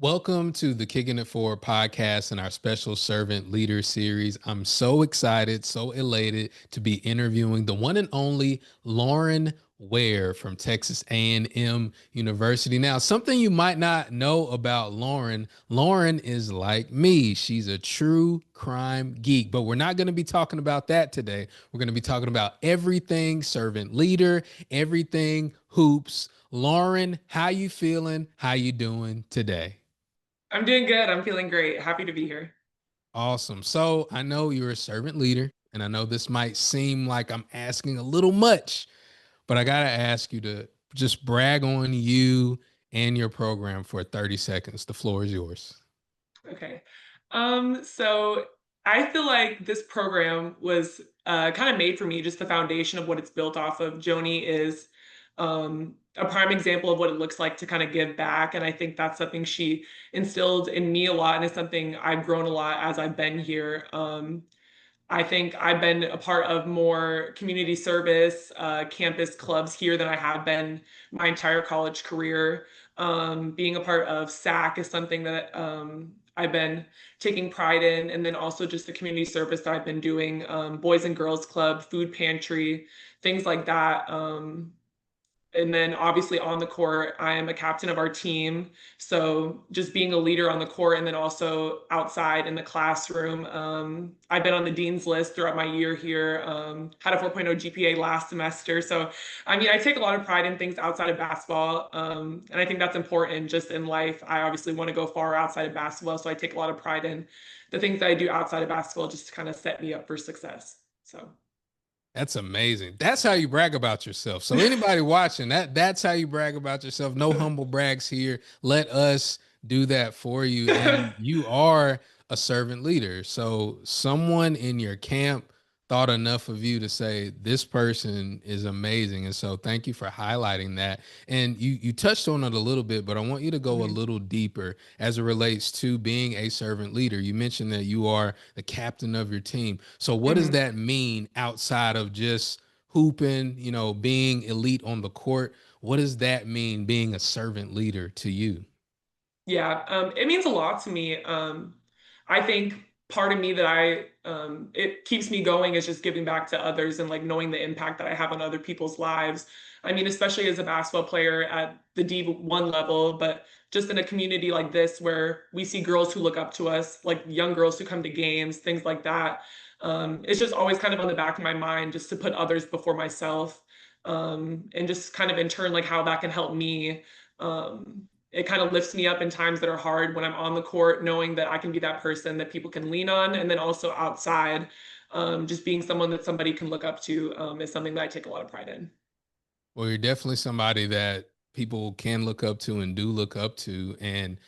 Welcome to the Kicking It Forward podcast and our special servant leader series. I'm so excited, so elated to be interviewing the one and only Lauren Ware from Texas A&M University. Now, something you might not know about Lauren, Lauren is like me. She's a true crime geek, but we're not going to be talking about that today. We're going to be talking about everything servant leader, everything hoops. Lauren, how you feeling? How you doing today? I'm doing good. I'm feeling great. Happy to be here. Awesome. So I know you're a servant leader, and I know this might seem like I'm asking a little much, but I got to ask you to just brag on you and your program for 30 seconds. The floor is yours. Okay. So I feel like this program was kind of made for me, just the foundation of what it's built off of. Joni is a prime example of what it looks like to kind of give back. And I think that's something she instilled in me a lot. And it's something I've grown a lot as I've been here. I think I've been a part of more community service, campus clubs here than I have been my entire college career. Being a part of SAC is something that I've been taking pride in, and then also just the community service that I've been doing, Boys and Girls Club, food pantry, things like that. And then obviously on the court, I am a captain of our team. So just being a leader on the court and then also outside in the classroom. I've been on the dean's list throughout my year here, had a 4.0 GPA last semester. So, I mean, I take a lot of pride in things outside of basketball. And I think that's important just in life. I obviously want to go far outside of basketball. So I take a lot of pride in the things that I do outside of basketball just to kind of set me up for success. So. That's amazing. That's how you brag about yourself. So anybody watching that's how you brag about yourself. No humble brags here. Let us do that for you. And you are a servant leader. So someone in your camp thought enough of you to say this person is amazing. And so thank you for highlighting that. And you touched on it a little bit, but I want you to go a Mhm. little deeper as it relates to being a servant leader. You mentioned that you are the captain of your team. So what does Mhm. that mean outside of just hooping, being elite on the court? What does that mean being a servant leader to you? Yeah, it means a lot to me. I think part of me that it keeps me going is just giving back to others and like knowing the impact that I have on other people's lives. I mean, especially as a basketball player at the D1 level, but just in a community like this where we see girls who look up to us, like young girls who come to games, things like that. It's just always kind of on the back of my mind just to put others before myself, and just kind of in turn, like how that can help me. It kind of lifts me up in times that are hard when I'm on the court, knowing that I can be that person that people can lean on. And then also outside, just being someone that somebody can look up to is something that I take a lot of pride in. Well, you're definitely somebody that people can look up to and do look up to. And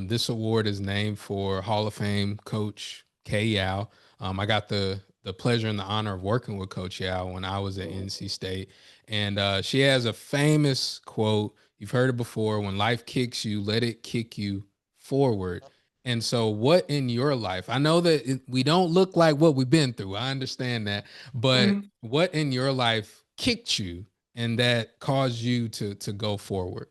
this award is named for Hall of Fame coach Kay Yao. I got the pleasure and the honor of working with Coach Yao when I was at NC State. And she has a famous quote. You've heard it before: when life kicks you, let it kick you forward. And so, what in your life? I know that we don't look like what we've been through. I understand that. But Mhm. what in your life kicked you and that caused you to go forward?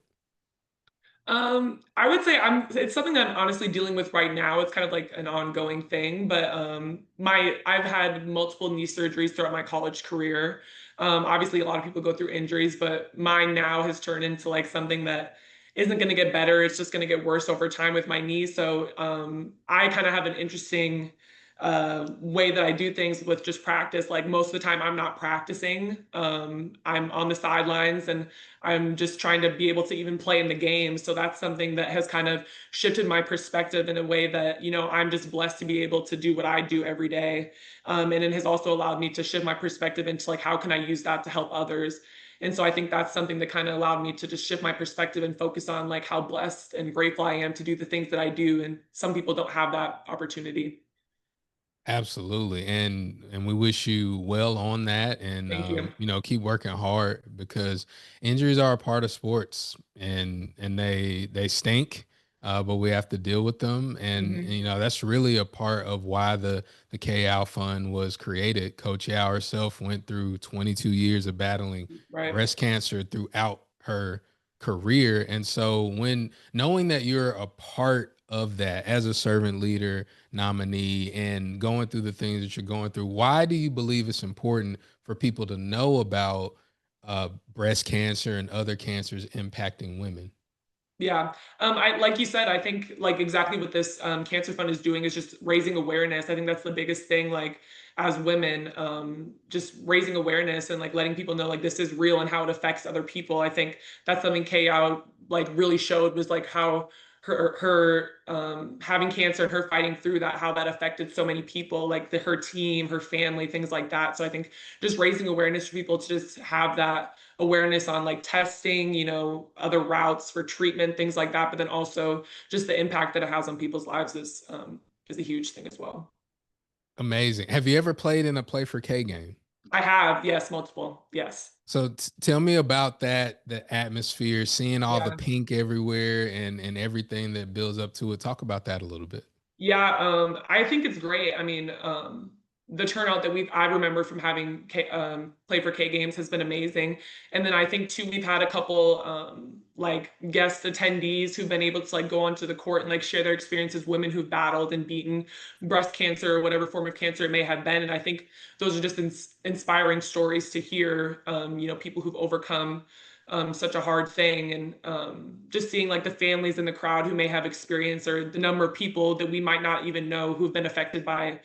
I would say it's something that I'm honestly dealing with right now. It's kind of like an ongoing thing, but I've had multiple knee surgeries throughout my college career. Obviously a lot of people go through injuries, but mine now has turned into like something that isn't going to get better. It's just going to get worse over time with my knee. So I kind of have an interesting way that I do things with just practice. Like most of the time, I'm not practicing. I'm on the sidelines and I'm just trying to be able to even play in the game. So that's something that has kind of shifted my perspective in a way that, I'm just blessed to be able to do what I do every day. And it has also allowed me to shift my perspective into like, how can I use that to help others? And so I think that's something that kind of allowed me to just shift my perspective and focus on like how blessed and grateful I am to do the things that I do. And some people don't have that opportunity. Absolutely. And we wish you well on that and Thank you. keep working hard because injuries are a part of sports and they stink. But we have to deal with them and Mhm. that's really a part of why the KL fund was created. Coach Yao herself went through 22 years of battling Right. breast cancer throughout her career. And so when knowing that you're a part of that as a servant leader nominee and going through the things that you're going through, why do you believe it's important for people to know about breast cancer and other cancers impacting women? Yeah. I like you said, I think like exactly what this cancer fund is doing is just raising awareness. I think that's the biggest thing, like as women, just raising awareness and like letting people know like this is real and how it affects other people. I think that's something Kay out like really showed was like how her having cancer and her fighting through that, how that affected so many people, like her team, her family, things like that. So I think just raising awareness for people to just have that awareness on like testing, other routes for treatment, things like that. But then also just the impact that it has on people's lives is a huge thing as well. Amazing. Have you ever played in a Play for K game? I have, yes, multiple. Yes. So tell me about that, the atmosphere, seeing all the Yeah. pink everywhere and everything that builds up to it. Talk about that a little bit. Yeah, I think it's great. I mean, the turnout that I remember from having play for K games has been amazing. And then I think too we've had a couple like guest attendees who've been able to like go onto the court and like share their experiences, women who've battled and beaten breast cancer or whatever form of cancer it may have been. And I think those are just inspiring stories to hear. People who've overcome such a hard thing, and just seeing like the families in the crowd who may have experience, or the number of people that we might not even know who've been affected by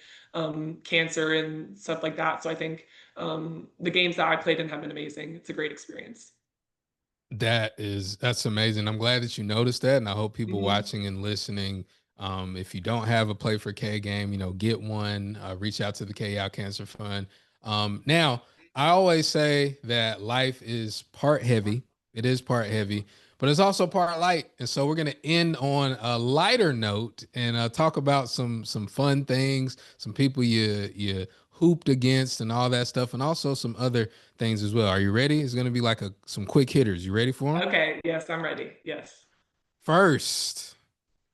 cancer and stuff like that. So I think the games that I played in have been amazing. It's a great experience. That's amazing. I'm glad that you noticed that, and I hope people Hmm. watching and listening, if you don't have a Play for K game, get one. Reach out to the K Out Cancer Fund. Now, I always say that life is part heavy. It is part heavy, but it's also part light. And so we're gonna end on a lighter note and talk about some fun things, some people you hooped against, and all that stuff, and also some other things as well. Are you ready? It's going to be like some quick hitters. You ready for them? Okay, yes, I'm ready. Yes. First,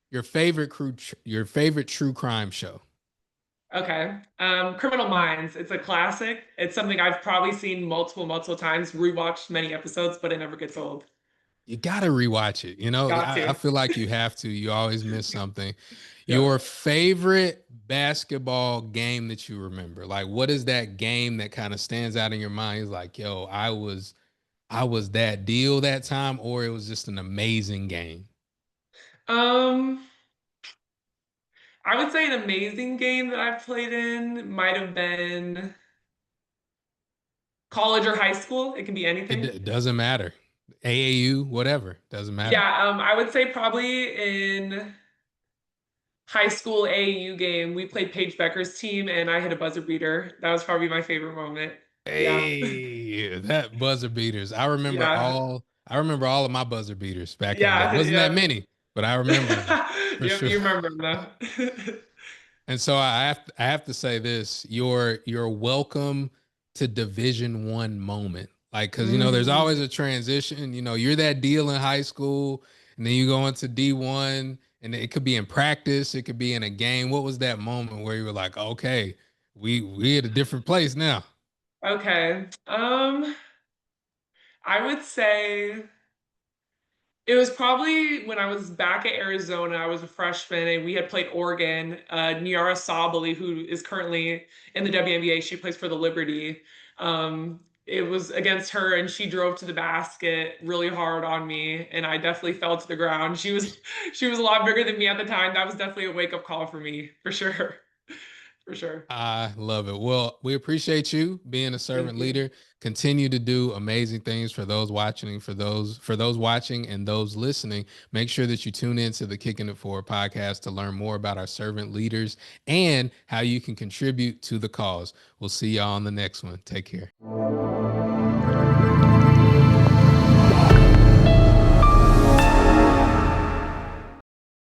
your favorite true crime show. Okay. Criminal Minds. It's a classic. It's something I've probably seen multiple times, rewatched many episodes, but it never gets old. You got to rewatch it. Got I to. feel like you have to. You always miss something. Yep. Your favorite basketball game that you remember? Like, what is that game that kind of stands out in your mind? It's like, yo, I was that deal that time, or it was just an amazing game. Um, I would say an amazing game that I've played in might have been college or high school. It can be anything. It doesn't matter. AAU, whatever, doesn't matter. Yeah, I would say probably in high school AAU game, we played Paige Becker's team and I hit a buzzer beater. That was probably my favorite moment. Yeah. Hey, that buzzer beaters. Yeah. I remember all of my buzzer beaters back in the day. Yeah. Wasn't that Yeah. many, but I remember them for Yep, sure. you remember him though. And so I have to say this, your welcome to Division 1 moment. Like, cause there's always Mm, a transition. You're that deal in high school, and then you go into D1, and it could be in practice, it could be in a game. What was that moment where you were like, okay, we at a different place now? okay. I would say it was probably when I was back at Arizona. I was a freshman, and we had played Oregon. Niara Sabali, who is currently in the WNBA, she plays for the Liberty. It was against her, and she drove to the basket really hard on me, and I definitely fell to the ground. She was a lot bigger than me at the time. That was definitely a wake up call for me, for sure, for sure. I love it. Well, we appreciate you being a Thank servant you. leader. Continue to do amazing things for those watching, for those watching and those listening. Make sure that you tune into the Kicking It Forward podcast to learn more about our servant leaders and how you can contribute to the cause. We'll see y'all on the next one. Take care.